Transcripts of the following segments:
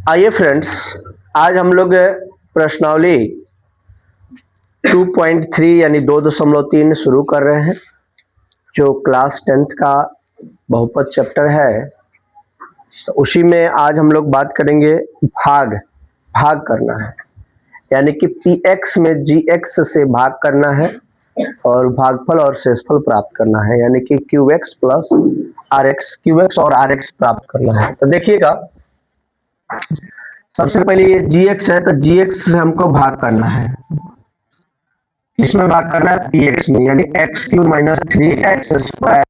आइए फ्रेंड्स, आज हम लोग प्रश्नावली 2.3 यानी 2.3 शुरू कर रहे हैं, जो क्लास 10th का बहुपद चैप्टर है। तो उसी में आज हम लोग बात करेंगे भाग करना है, यानी कि px में gx से भाग करना है और भागफल और शेषफल प्राप्त करना है, यानी कि qx प्लस rx, qx और rx प्राप्त करना है। तो देखिएगा, सबसे पहले ये gx है, तो gx से हमको भाग करना है। इसमें भाग करना है px में, यानी x Q minus 3x square.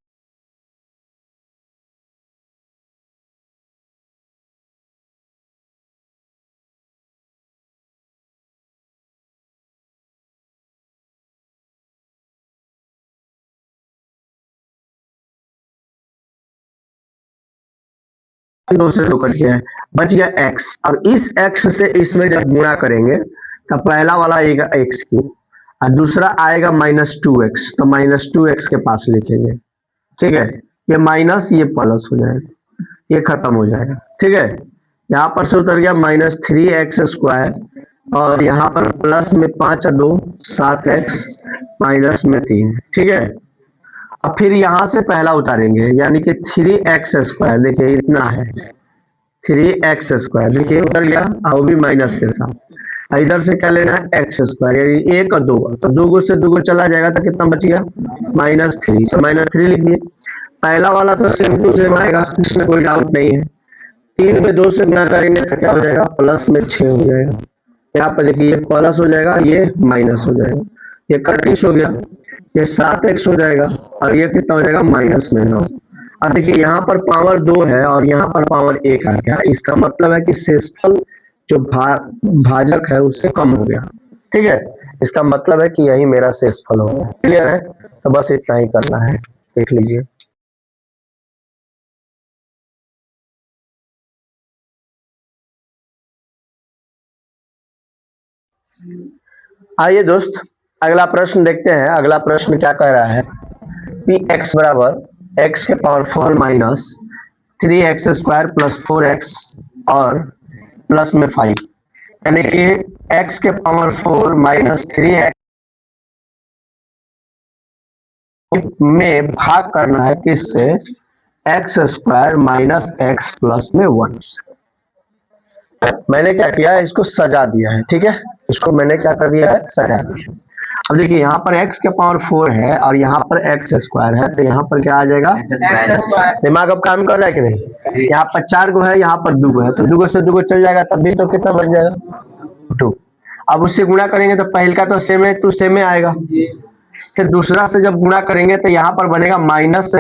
दो से दो कट गया है, बच गया x, और इस x से इसमें जब गुणा करेंगे तो पहला वाला आएगा एक्स क्यू और दूसरा आएगा -2x, तो -2x के पास लिखेंगे। ठीक है, ये माइनस ये प्लस हो जाएगा, ये खत्म हो जाएगा। ठीक है, यहाँ पर से उतर गया -3x स्क्वायर और यहाँ पर प्लस में 5 और 2 7x माइनस में 3। ठीक है, अब फिर यहाँ से पहला उतारेंगे, यानी कि 3x स्क्वायर। देखिए इतना है 3x स्क्वायर, देखिए उतर गया और भी माइनस के साथ। इधर से क्या लेना है एक्स स्क्वायर, यानी 1 और 2, तो 2 से 2 चला जाएगा तो कितना बच गया -3, तो -3 लिख दिए। पहला वाला तो सेम टू सेम आएगा, इसमें कोई डाउट नहीं है। 3 में 2 से गुणा करेंगे तो क्या हो जाएगा प्लस में 6 हो जाएगा। यहाँ पर देखिए ये प्लस हो जाएगा, ये माइनस हो जाएगा, ये 31 हो गया, ये 7x हो जाएगा और ये कितना हो जाएगा -9। अब देखिए यहाँ पर पावर 2 है और यहाँ पर पावर 1 आ गया, इसका मतलब है कि शेषफल जो भाजक है उससे कम हो गया। ठीक है, इसका मतलब है कि यही मेरा शेषफल हो गया। क्लियर है, तो बस इतना ही करना है, देख लीजिए। आइए दोस्त, अगला प्रश्न देखते हैं। अगला प्रश्न क्या कह रहा है, पी एक्स बराबर एक्स के power 4 minus 3x square plus 4x और प्लस में 5, यानी कि x के पावर 4 माइनस 3x में भाग करना है किससे, x square minus x plus में 1 से। मैंने क्या किया है, इसको सजा दिया है। ठीक है, इसको मैंने क्या कर दिया है, सजा दिया। अब देखिए यहाँ पर x के पावर 4 है और यहाँ पर एक्स स्क्वायर है, तो यहाँ पर क्या आ जाएगा, दिमाग अब काम कर रहा है कि नहीं। यहाँ पर 4 गो है, यहाँ पर 2 गो है, तो 2 गो से 2 गो चल जाएगा, तब भी तो कितना बन जाएगा 2। अब उससे गुणा करेंगे तो पहले का तो सेम है, 2 सेम में आएगा। फिर दूसरा से जब गुणा करेंगे तो यहाँ पर बनेगा माइनस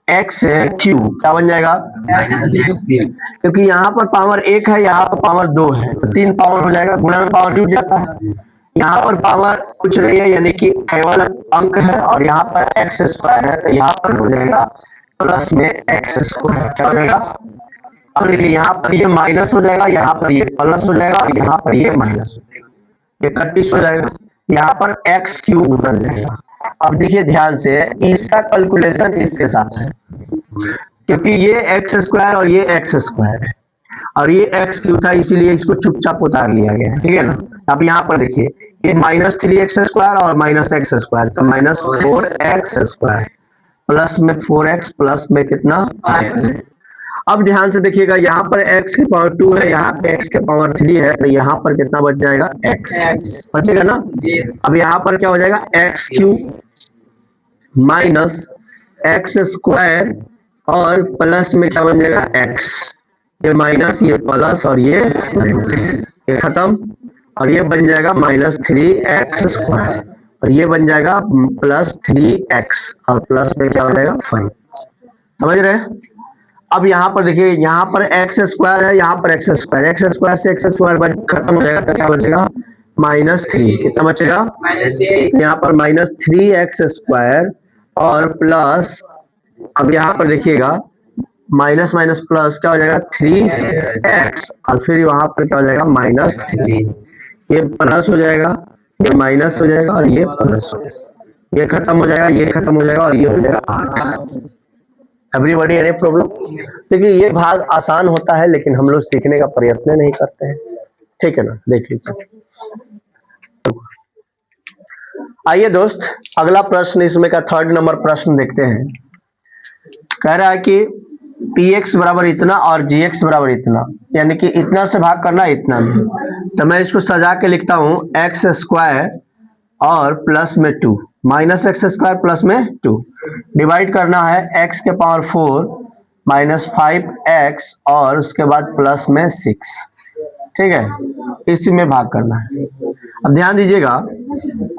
एक्स क्यू, क्या बन जाएगा, क्योंकि यहाँ पर पावर 1 है, यहाँ पर पावर 2 है, तो 3 पावर हो जाएगा, गुणा में पावर जुड़ जाता है। यहाँ पर पावर कुछ नहीं है, यानी कि केवल अंक है, और यहाँ पर एक्स स्क्वायर है, तो यहाँ पर हो जाएगा प्लस में एक्स स्क्वायर, क्या हो जाएगा। अब देखिए यहाँ पर ये माइनस हो जाएगा, यहाँ पर ये प्लस हो जाएगा और यहाँ पर ये माइनस हो जाएगा, ये 31 हो जाएगा। यहाँ पर एक्स क्यूब उतर जाएगा। अब देखिए ध्यान से, इसका कैलकुलेशन इसके साथ है, क्योंकि ये एक्स स्क्वायर और ये एक्स स्क्वायर है और ये एक्स क्यू था, इसीलिए इसको चुपचाप उतार लिया गया। ठीक है ना। अब यहाँ पर देखिए ये -3x स्क्वायर और -x स्क्वायर, तो -4x स्क्वायर प्लस में 4x प्लस में कितना। अब ध्यान से देखिएगा, यहाँ पर x के पावर 2 है, यहाँ पे x के पावर 3 है, तो यहाँ पर कितना बच जाएगा x बचेगा ना। अब यहाँ पर क्या हो जाएगा, x cube minus x square और प्लस में क्या बन जाएगा x, ये माइनस ये प्लस और ये खत्म, और ये बन जाएगा -3x स्क्वायर और ये बन जाएगा +3x और प्लस में क्या हो जाएगा 5। समझ रहे हैं। अब यहाँ पर देखिए, यहाँ पर एक्स स्क्वायर है, यहाँ पर एक्स स्क्वायर से एक्स स्क्वायर खत्म हो जाएगा, तो क्या बचेगा -3, कितना बचेगा, यहाँ पर -3x स्क्वायर और प्लस, अब यहाँ पर देखिएगा माइनस माइनस प्लस क्या हो जाएगा 3x और फिर वहां पर क्या हो जाएगा -3, ये प्लस हो जाएगा, ये माइनस हो जाएगा और ये प्लस हो जाएगा, ये खत्म हो जाएगा, ये खत्म हो जाएगा और ये हो जाएगा 8। Everybody any problem? देखिए ये भाग आसान होता है लेकिन हम लोग सीखने का प्रयत्न नहीं करते हैं, ठीक है ना। देख लीजिए, आइए दोस्त अगला प्रश्न इसमें का थर्ड नंबर प्रश्न देखते हैं। कह रहा है कि पी एक्स बराबर इतना और जी एक्स बराबर इतना, यानी कि इतना से भाग करना इतना में। तो मैं इसको सजा के लिखता हूं एक्स स्क्वायर और प्लस में 2 माइनस एक्स स्क्वायर प्लस में 2 डिवाइड करना है एक्स के पावर 4 माइनस 5x और उसके बाद प्लस में 6, ठीक है, इसी में भाग करना है। अब ध्यान दीजिएगा,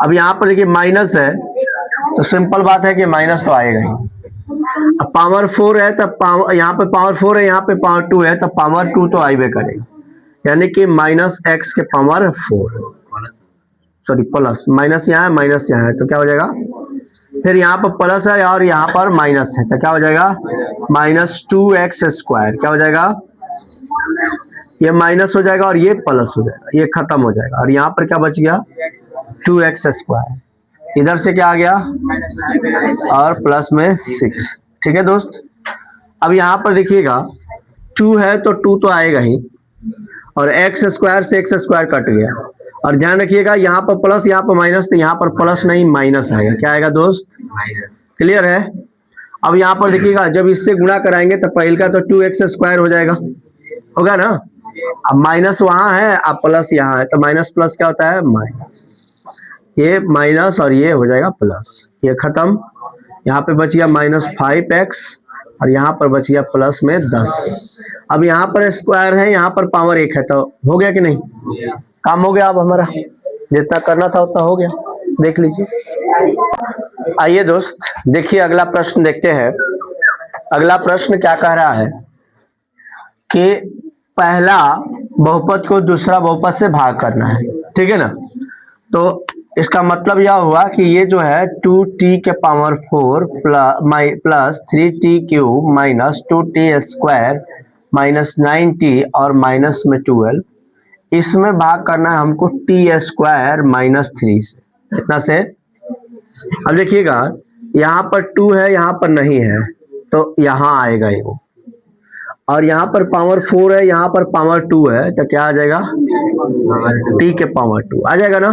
अब यहाँ पर देखिए माइनस है तो सिंपल बात है कि माइनस तो आएगा ही। अब पावर 4 है तब यहाँ पे पावर 4 है, यहाँ पे पावर 2 है तब पावर 2 तो आइबे करेगा, यानी कि माइनस एक्स के पावर 4, सॉरी प्लस, माइनस यहाँ है माइनस यहाँ है तो क्या हो जाएगा, फिर यहाँ पर प्लस है और यहाँ पर माइनस है तो क्या हो जाएगा माइनस 2x स्क्वायर, क्या हो जाएगा, ये माइनस हो जाएगा और ये प्लस हो जाएगा, ये खत्म हो जाएगा और यहाँ पर क्या बच गया 2x स्क्वायर, इधर से क्या आ गया और प्लस में 6, ठीक है दोस्त। अब यहाँ पर देखिएगा 2 है तो 2 तो आएगा ही और x स्क्वायर से x स्क्वायर कट गया, और ध्यान रखिएगा यहाँ पर प्लस यहाँ पर माइनस, तो यहाँ पर प्लस नहीं माइनस आएगा, क्या आएगा दोस्त, क्लियर है। अब यहाँ पर देखिएगा जब इससे गुणा कराएंगे तो पहले का तो 2x स्क्वायर हो जाएगा, होगा ना। अब माइनस वहां है अब प्लस यहाँ है तो माइनस प्लस क्या होता है माइनस, ये माइनस और ये हो जाएगा प्लस, ये खत्म। यहाँ पे बच गया माइनस 5x और यहाँ पर बच गया प्लस में 10। अब यहाँ पर स्क्वायर है, यहाँ पर पावर 1 है तो हो गया कि नहीं, काम हो गया। अब हमारा जितना करना था उतना हो गया, देख लीजिए। आइए दोस्त देखिए अगला प्रश्न देखते हैं। अगला प्रश्न क्या कह रहा है कि पहला बहुपद को दूसरा बहुपद से भाग करना है, ठीक है ना। तो इसका मतलब यह हुआ कि ये जो है 2t के power 4 plus 3t cube minus 2t square minus 9t और माइनस में 12, इसमें भाग करना है हमको t स्क्वायर माइनस 3 से, इतना से। अब देखिएगा यहाँ पर 2 है यहाँ पर नहीं है तो यहाँ आएगा ये, और यहाँ पर पावर 4 है यहाँ पर पावर 2 है तो क्या आ जाएगा t के पावर 2 आ जाएगा ना।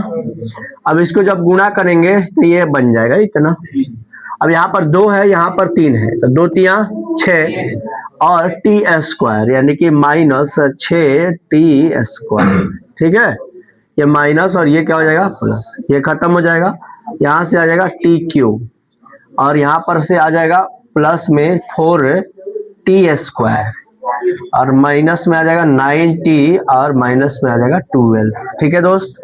अब इसको जब गुणा करेंगे तो ये बन जाएगा इतना। अब यहाँ पर 2 है यहाँ पर 3 है तो 2 तिया 6 और t स्क्वायर यानी कि माइनस 6t स्क्वायर, ठीक है, ये माइनस और ये क्या हो जाएगा प्लस, ये खत्म हो जाएगा। यहाँ से आ जाएगा t क्यूब और यहाँ पर से आ जाएगा प्लस में 4t स्क्वायर और माइनस में आ जाएगा 9t और माइनस में आ जाएगा 12, ठीक है दोस्त।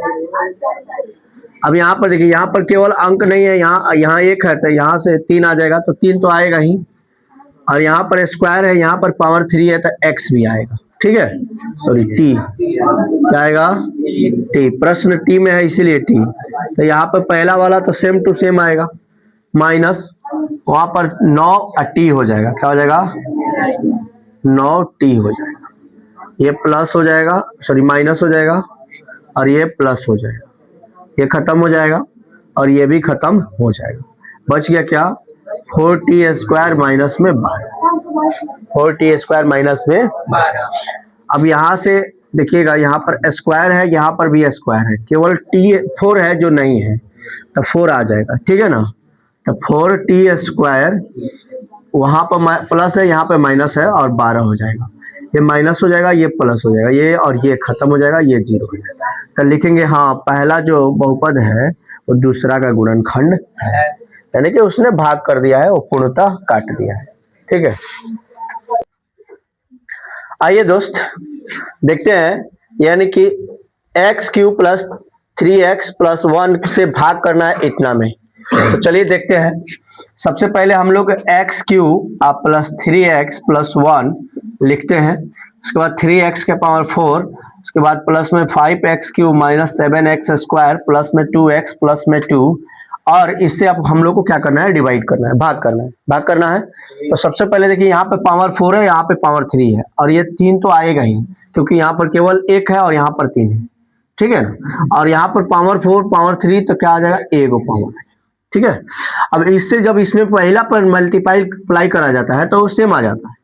अब यहाँ पर देखिए यहाँ पर केवल अंक नहीं है, यहाँ 1 है तो यहाँ से 3 आ जाएगा तो 3 तो आएगा ही, और यहाँ पर स्क्वायर है यहाँ पर पावर 3 है तो x भी आएगा, ठीक है, सॉरी t क्या आएगा t, प्रश्न t में है इसीलिए t। तो यहाँ पर पहला वाला तो सेम टू सेम आएगा, माइनस वहां पर 9t हो जाएगा, क्या हो जाएगा 9t हो जाएगा, ये प्लस हो जाएगा सॉरी माइनस हो जाएगा और ये प्लस हो जाएगा, ये खत्म हो जाएगा और ये भी खत्म हो जाएगा। बच गया क्या 4t स्क्वायर माइनस में 12, 4t स्क्वायर माइनस में 12। अब यहाँ से देखिएगा यहाँ पर स्क्वायर है यहाँ पर भी स्क्वायर है, केवल t4 है जो नहीं है तो 4 आ जाएगा, ठीक है ना। तो 4t स्क्वायर वहां पर प्लस है यहाँ पे माइनस है और 12 हो जाएगा, ये माइनस हो जाएगा ये प्लस हो जाएगा, ये और ये खत्म हो जाएगा, ये 0 हो जाएगा। तो लिखेंगे हाँ पहला जो बहुपद है वो दूसरा का गुणनखंड है, यानी कि उसने भाग कर दिया है, वो पूर्णतः काट दिया है, ठीक है। आइए दोस्त देखते हैं, यानी कि x cube plus 3x plus 1 से भाग करना है इतना में। तो चलिए देखते हैं। सबसे पहले हम लोग x cube plus 3x plus 1 लिखते हैं, उसके बाद 3x के पावर 4, उसके बाद प्लस में 5x cube minus 7x square plus में 2x प्लस में 2, और इससे अब हम लोग को क्या करना है डिवाइड करना है, भाग करना है। तो सबसे पहले देखिए यहाँ पे पावर 4 है यहाँ पे पावर 3 है और ये 3 तो आएगा ही क्योंकि यहाँ पर केवल 1 है और यहाँ पर 3 है, ठीक है ना। और यहाँ पर पावर 4 पावर 3 तो क्या आ जाएगा एगो पावर, ठीक है। अब इससे जब इसमें पहला पर मल्टीप्लाई करा जाता है तो सेम आ जाता है।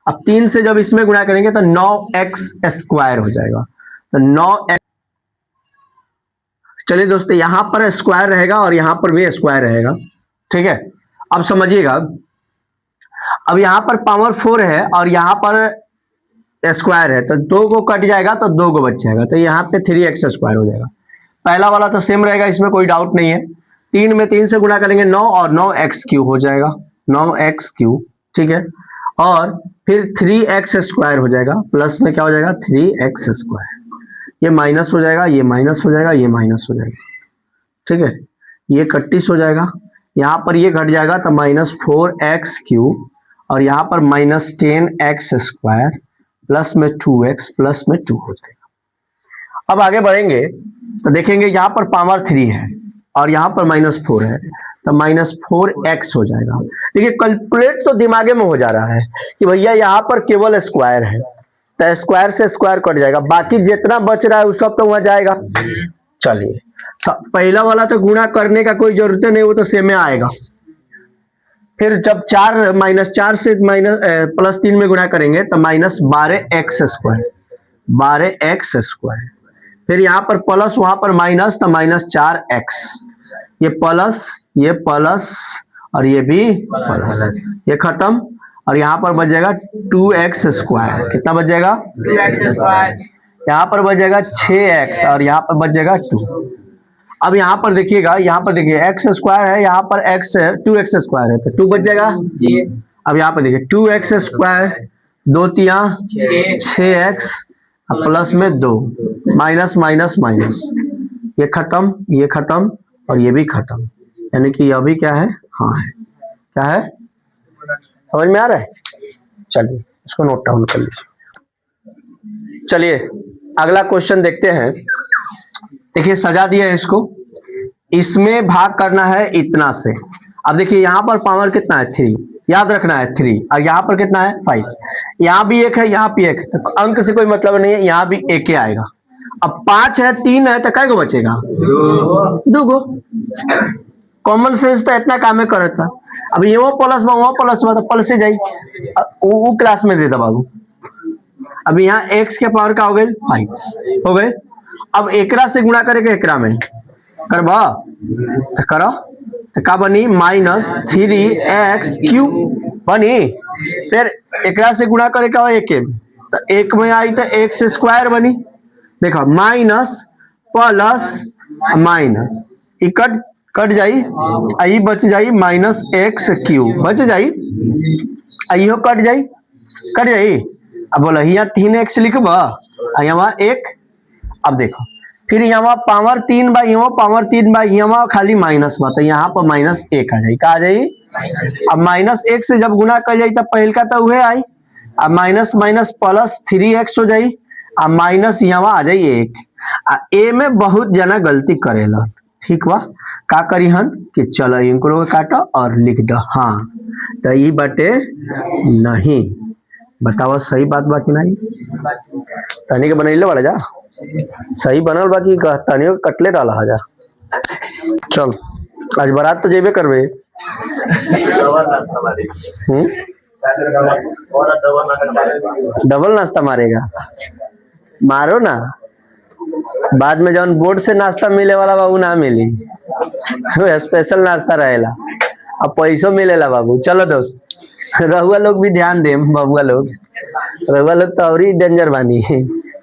अब 3 से जब इसमें गुणा करेंगे तो 9x² हो जाएगा। तो 9x, चलिए दोस्तों यहां पर स्क्वायर रहेगा और यहां पर भी स्क्वायर रहेगा, ठीक है। अब समझिएगा, अब यहां पर पावर 4 है और यहां पर स्क्वायर है, तो 2 को कट जाएगा तो 2 को बच जाएगा, तो यहाँ पे 3x² हो जाएगा। पहला वाला तो सेम रहेगा, इसमें कोई डाउट नहीं है। 3 में 3 से गुणा करेंगे 9 और 9x³ हो जाएगा, 9x³, ठीक है। और फिर 3x² हो जाएगा, प्लस में क्या हो जाएगा 3x², ये माइनस हो जाएगा, ये माइनस हो जाएगा, ये माइनस हो जाएगा, ठीक है। ये 31 हो जाएगा, यहाँ पर ये घट जाएगा तो -4x³ और यहाँ पर -10x² प्लस में 2x प्लस में 2 हो जाएगा। अब आगे बढ़ेंगे तो देखेंगे यहाँ पर पावर 3 है और यहाँ पर -4 है, तो -4x हो जाएगा। देखिए कैलकुलेट तो दिमागे में हो जा रहा है कि भैया यहाँ पर केवल स्क्वायर है, तो स्क्वायर से स्क्वायर कट जाएगा, बाकी जितना बच रहा है वो सब तो वहां जाएगा। चलिए, तो पहला वाला तो गुणा करने का कोई जरूरत नहीं, वो तो सेम में आएगा। फिर जब -4 से +3 में गुणा करेंगे तो -12x², 12x²। फिर यहाँ पर प्लस, वहां पर माइनस, तो -4x, ये प्लस और ये भी प्लस, ये खत्म। और यहाँ पर बच जाएगा 2x², कितना बच जाएगा 2x²। यहाँ पर बच जाएगा 6x और यहाँ पर बच जाएगा 2। अब यहाँ पर देखिएगा, यहाँ पर देखिए x² है, यहाँ पर 2x² है, तो 2 बच जाएगा। अब यहाँ पर देखिए 2x², 2 तिया 6x प्लस में 2, माइनस माइनस माइनस, ये खत्म और ये भी खत्म, यानी कि यह भी क्या है, हाँ है, क्या है, समझ में आ रहा है। चलिए इसको नोट डाउन कर लीजिए। चलिए अगला क्वेश्चन देखते हैं। देखिए सजा दिया है इसको, इसमें भाग करना है इतना से। अब देखिए यहाँ पर पावर कितना है 3, याद रखना है 3, और यहाँ पर कितना है 5, यहाँ भी 1 है, यहाँ भी 1 है, तो अंक से कोई मतलब नहीं है, यहाँ भी 1 ही आएगा। अब 5 है, 3 है, तो कै गो बचेगा 2 गो। कॉमन सेंस तो इतना काम कर था। अब ये वो प्लस बा तो प्लस से जाई, वो क्लास में दे दे बाबू। अब यहाँ x के पावर का हो गए 5 हो गए। अब एकरा से गुणा करेगा एकरा में, करबा तो करो, तो का बनी -3x³ बनी। फिर एकरा से गुणा करेगा एक में, तो एक में आई तो x² बनी। देखो माइनस प्लस माइनस, कट जाई, आई बच जाई -x³ बच जाई, आइयो कट जाई। अब बोला यहाँ 3x लिखबा, यहाँ 1। अब देखो फिर यहाँ पावर 3 बा, यहाँ पावर 3 बा, यहाँ खाली माइनस बा, तो यहाँ पर -1 आ जाए, का आ जाए। अब -1 से जब गुणा कर जाए तब पहल का तो वह आई, अब माइनस माइनस प्लस 3x हो जाई, अब माइनस यहाँ आ जाए 1। ए में बहुत जना गलती करेला, ठीक बा, का करी हन कि चलो इनको काटो और लिख दो हाँ, तो ये बाटे नहीं। बताओ सही बात बाकी नहीं, तनी के बनैले बड़ा जा सही बनल, बाकी तनी के कटले डाला जा। चल आज बारात तो जेबे करबे, डबल नाश्ता मारेगा, मारो ना, बाद में जब बोर्ड से नाश्ता मिले वाला बाबू ना मिली, स्पेशल नाश्ता रहेला, अब पैसों मिलेला बाबू। चलो दोस्त, रहुआ लोग भी ध्यान दे, बबुआ लोग, रहुआ लोग तो और ही डेंजर बानी,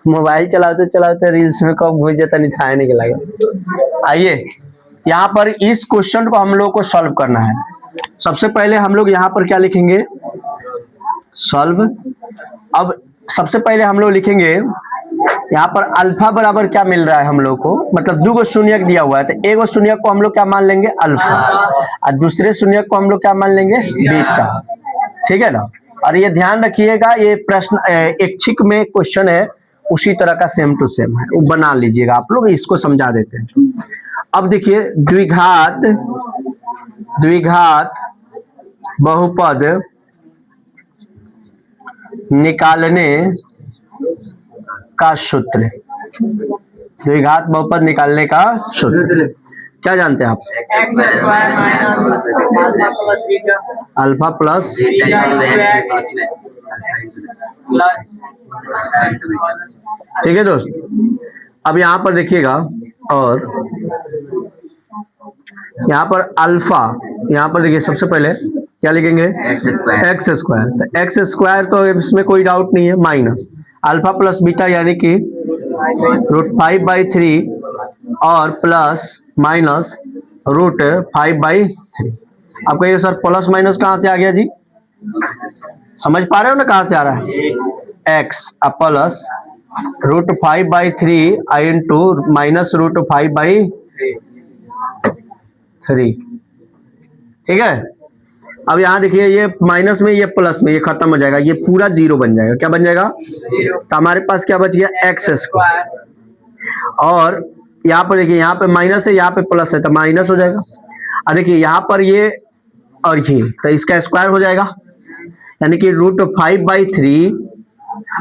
मोबाइल चलाते चलाते रील्स में कब घुस जाता नहीं था नहीं लगा। आइए यहाँ पर इस क्वेश्चन को हम लोग को सॉल्व करना है। सबसे पहले हम लोग यहाँ पर क्या लिखेंगे, सॉल्व। अब सबसे पहले हम लोग लिखेंगे यहाँ पर अल्फा बराबर क्या मिल रहा है हम लोग को, मतलब 2 शून्यक दिया हुआ है, तो 1 शून्यक को हम लोग क्या मान लेंगे अल्फा, और दूसरे शून्यक को हम लोग क्या मान लेंगे बीटा, ठीक है ना। और ये ध्यान रखिएगा, ये प्रश्न ऐच्छिक में क्वेश्चन है, उसी तरह का सेम टू सेम है, वो बना लीजिएगा आप लोग, इसको समझा देते हैं। अब देखिए द्विघात बहुपद निकालने का सूत्र, द्विघात बहुपद निकालने का सूत्र। क्या जानते हैं आप? अल्फा प्लस ठीक है दोस्त। अब यहाँ पर देखिएगा, और यहाँ पर अल्फा, यहाँ पर देखिए सबसे पहले क्या लिखेंगे? X square. तो एक्स स्क्वायर तो इसमें कोई डाउट नहीं है, माइनस अल्फा प्लस बीटा यानी कि √5/3 और प्लस माइनस √5/3। अब कहिए सर प्लस माइनस कहाँ से आ गया जी? समझ पा रहे हो ना कहाँ से आ रहा है? X plus √5/3 into minus √5/3। ठीक है। अब यहाँ देखिए ये माइनस में ये प्लस में ये खत्म हो जाएगा, ये पूरा जीरो बन जाएगा। क्या बन जाएगा? तो हमारे पास क्या बच गया? X square. और यहाँ पर देखिए, यहाँ पे माइनस है, यहाँ पे प्लस है, तो माइनस हो जाएगा। और देखिए यहाँ पर ये और ये, तो इसका स्क्वायर हो जाएगा, यानी कि √5/3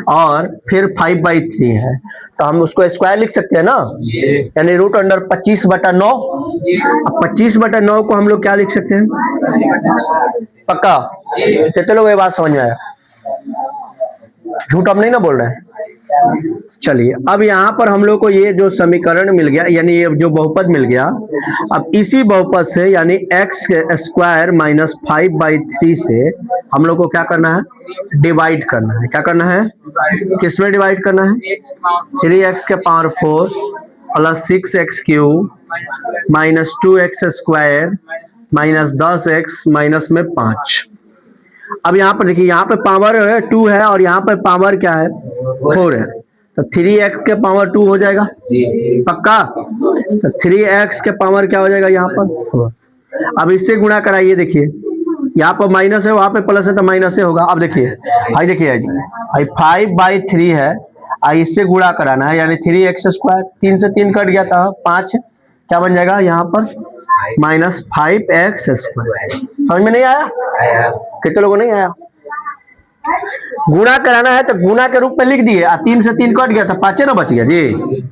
और फिर 5/3 है, तो हम उसको स्क्वायर लिख सकते हैं ना, यानी √25/9। अब 25/9 को हम लोग क्या लिख सकते हैं? पक्का? कितने लोग ये बात समझ में आया? झूठ हम नहीं ना बोल रहे हैं। चलिए, अब यहाँ पर हम लोग को ये जो समीकरण मिल गया, यानी ये जो बहुपद मिल गया, अब इसी बहुपद से यानी एक्स स्क्वायर माइनस 5/3 से हम लोग को क्या करना है? डिवाइड करना है। क्या करना है? किसमें डिवाइड करना है? 3x⁴ plus 6x³ minus 2x² minus 10x minus में 5। अब यहाँ पर देखिए, यहाँ पे पावर 2 है और यहाँ पर पावर क्या है? 4 है, तो 3x⁴ हो जाएगा। पक्का? तो 3x⁴ क्या हो जाएगा यहाँ पर? 4। अब इससे गुणा कराइए, देखिए यहाँ पर माइनस है, वहां पे प्लस है, तो माइनस से होगा। अब देखिए भाई, देखिए भाई 5/3 है, इससे गुणा कराना है, यानी 3x²। 3 से 3 कट गया था, 5 क्या बन जाएगा यहाँ पर? Minus 5x²। समझ में नहीं आया? कितने लोगों नहीं आया? गुणा कराना है तो गुणा के रूप में लिख दिए, 3 से 3 कट गया था, 5 ना बच गया जी।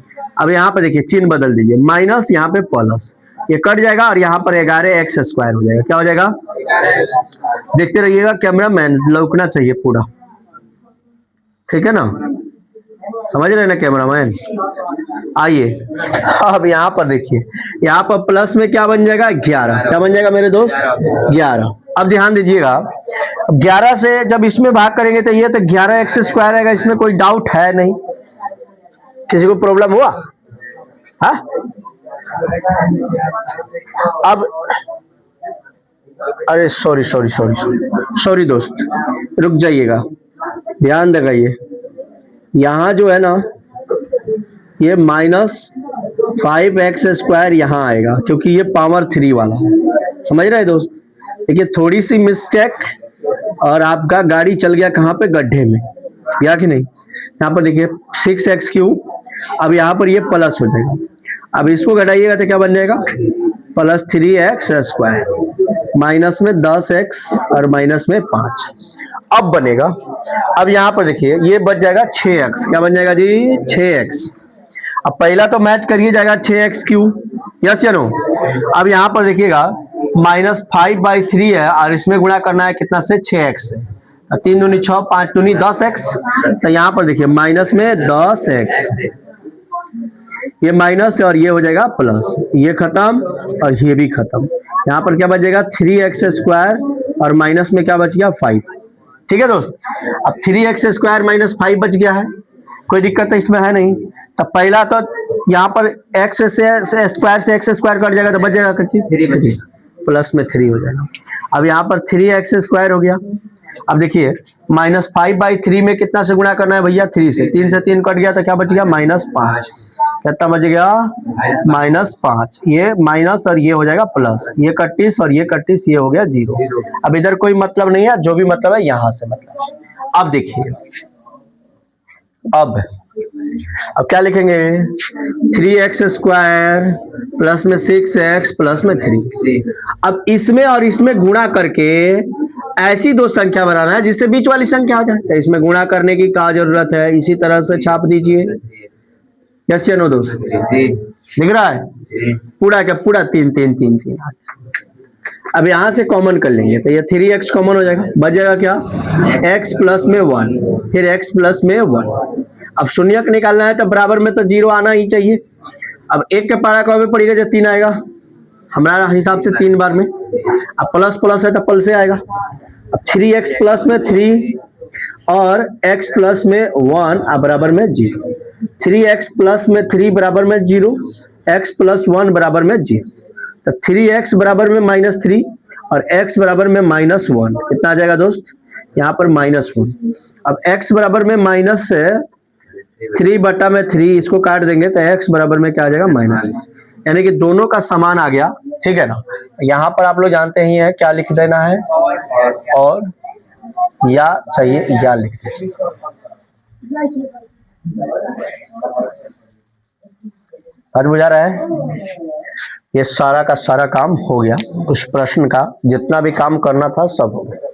अब यहाँ पे देखिए चिन्ह बदल दीजिए, माइनस यहाँ पे प्लस, ये कट जाएगा और यहाँ पर 11x² हो जाएगा। क्या हो जाएगा? देखते रहिएगा, कैमरा मैन लौकना चाहिए पूरा, ठीक है ना? समझ रहे हैं ना कैमरा मैन? आइए अब यहाँ पर देखिए, यहाँ पर प्लस में क्या बन जाएगा? 11। क्या बन जाएगा मेरे दोस्त? 11। अब ध्यान दीजिएगा, 11 से जब इसमें भाग करेंगे तो ये तो 11x² आएगा, इसमें कोई डाउट है नहीं। किसी को प्रॉब्लम हुआ? हाँ? अब अरे सॉरी दोस्त, रुक जाइएगा, ध्यान लगाइए। यहाँ जो है ना, ये माइनस 5x² यहाँ आएगा, क्योंकि ये पावर 3 वाला है। समझ रहे हैं दोस्त? देखिए थोड़ी सी मिस्टेक और आपका गाड़ी चल गया कहाँ पे? गड्ढे में, या कि नहीं? यहाँ पर देखिए 6x³, अब यहाँ पर ये प्लस हो जाएगा। अब इसको घटाइएगा तो क्या बन जाएगा? प्लस 3x² माइनस में 10x और माइनस में 5। अब बनेगा, अब यहाँ पर देखिए ये बच जाएगा 6x। क्या बन जाएगा जी? 6x। अब पहला तो मैच करिए जाएगा 6x³, यस या नो? अब यहाँ पर देखिएगा माइनस 5/3 है और इसमें गुणा करना है कितना से? 6x से। 3 दूनी 6, 5 दूनी 10x, तो यहाँ पर देखिए माइनस में 10x, ये माइनस और ये हो जाएगा प्लस, ये खत्म और ये भी खत्म। यहाँ पर क्या बचेगा? 3x² और माइनस में क्या बच गया? 5। ठीक है दोस्त? अब 3x² माइनस 5 बच गया है, कोई दिक्कत तो इसमें है नहीं। तो पहला तो यहाँ पर x से स्क्वायर से x² कट जाएगा, तो बच जाएगा किसी प्लस में 3 हो जाएगा। अब यहाँ पर 3x² हो गया। अब देखिए माइनस 5/3 में कितना से गुणा करना है भैया? 3 से। 3 से 3 कट गया तो क्या बच गया? -5। कितना बच गया? -5। ये माइनस और ये हो जाएगा प्लस, ये 31 और ये 31, ये हो गया 0। अब इधर कोई मतलब नहीं है, जो भी मतलब है यहां से मतलब है। अब देखिए, अब क्या लिखेंगे? 3x² प्लस में 6x प्लस में 3। अब इसमें और इसमें गुणा करके ऐसी दो संख्या बनाना है जिससे बीच वाली संख्या आ जाए, तो इसमें गुणा करने की क्या जरूरत है? इसी तरह से छाप दीजिए। यस या नो दोस्त? दिख रहा है पूरा क्या पूरा 3 3 3 3। अब यहां से कॉमन कर लेंगे तो ये 3x कॉमन हो जाएगा, बच जाएगा क्या x प्लस में 1, फिर x प्लस में 1। अब शून्यक निकालना है तो बराबर में तो 0 आना ही चाहिए। अब एक के पारा कब में पड़ेगा जब 3 आएगा, हमारा हिसाब से 3 बार में। अब प्लस प्लस है तो पल से आएगा। अब 3x प्लस में 3 और x प्लस में 1 अब बराबर में 0। 3x प्लस में 3 बराबर में 0, x प्लस 1 बराबर में 0। तो 3x बराबर में -3 और x बराबर में -1 कितना आ जाएगा दोस्त, यहाँ पर -1। अब x बराबर में माइनस से 3/3 इसको काट देंगे तो x बराबर में क्या आ जाएगा माइनस, यानी कि दोनों का समान आ गया, ठीक है ना। यहाँ पर आप लोग जानते ही हैं क्या लिख देना है, और या चाहिए या लिख दीजिए। आज बुझा रहा है, ये सारा का सारा काम हो गया। उस प्रश्न का जितना भी काम करना था सब हो गया।